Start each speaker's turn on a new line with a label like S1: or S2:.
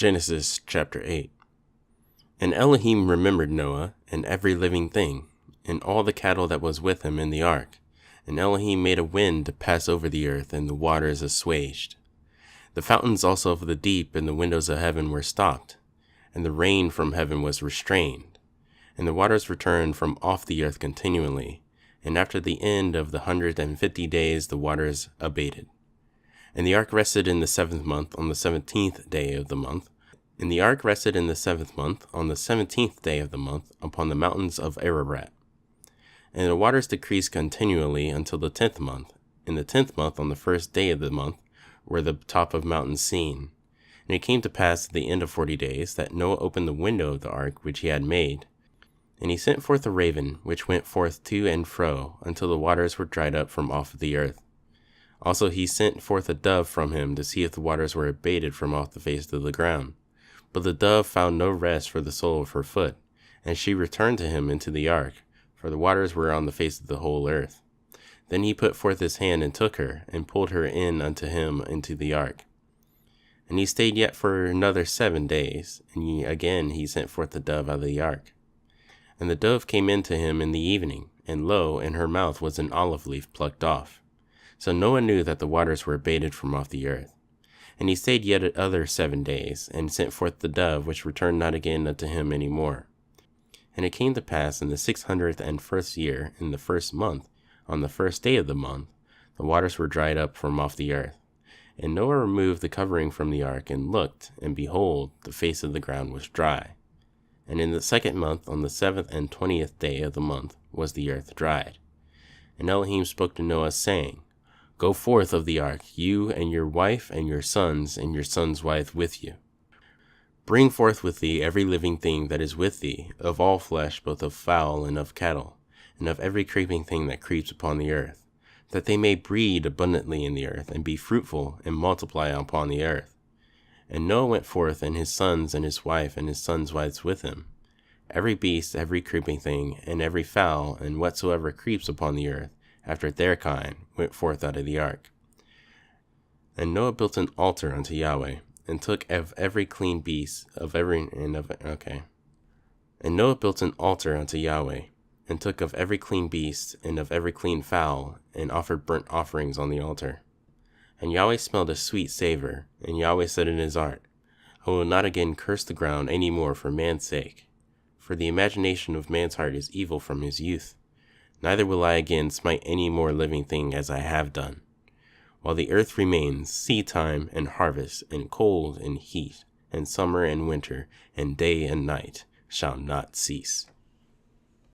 S1: Genesis chapter 8. And Elohim remembered Noah and every living thing, and all the cattle that was with him in the ark. And Elohim made a wind to pass over the earth, and the waters assuaged. The fountains also of the deep and the windows of heaven were stopped, and the rain from heaven was restrained. And the waters returned from off the earth continually, and after the end of the 150 days the waters abated. And the ark rested in the 7th month on the 17th day of the month. And the ark rested in the 7th month on the 17th day of the month upon the mountains of Ararat. And the waters decreased continually until the 10th month. In the 10th month on the 1st day of the month were the top of mountains seen. And it came to pass at the end of 40 days that Noah opened the window of the ark which he had made. And he sent forth a raven, which went forth to and fro until the waters were dried up from off the earth. Also he sent forth a dove from him to see if the waters were abated from off the face of the ground. But the dove found no rest for the sole of her foot, and she returned to him into the ark, for the waters were on the face of the whole earth. Then he put forth his hand and took her, and pulled her in unto him into the ark. And he stayed yet for another 7 days, and he sent forth the dove out of the ark. And the dove came in to him in the evening, and lo, in her mouth was an olive leaf plucked off. So Noah knew that the waters were abated from off the earth. And he stayed yet other 7 days, and sent forth the dove, which returned not again unto him any more. And it came to pass in the 601st year, in the 1st month, on the 1st day of the month, the waters were dried up from off the earth. And Noah removed the covering from the ark, and looked, and behold, the face of the ground was dry. And in the 2nd month, on the 7th and 20th day of the month, was the earth dried. And Elohim spoke to Noah, saying, Go forth of the ark, you and your wife and your sons wife with you. Bring forth with thee every living thing that is with thee, of all flesh, both of fowl and of cattle, and of every creeping thing that creeps upon the earth, that they may breed abundantly in the earth, and be fruitful, and multiply upon the earth. And Noah went forth, and his sons and his wife and his sons' wives with him. Every beast, every creeping thing, and every fowl, and whatsoever creeps upon the earth, after their kind, went forth out of the ark. And Noah built an altar unto Yahweh, and took of every clean beast, And Noah built an altar unto Yahweh, and took of every clean beast, and of every clean fowl, and offered burnt offerings on the altar. And Yahweh smelled a sweet savor, and Yahweh said in his heart, I will not again curse the ground any more for man's sake, for the imagination of man's heart is evil from his youth. Neither will I again smite any more living thing as I have done. While the earth remains, seed time and harvest, and cold and heat, and summer and winter, and day and night shall not cease.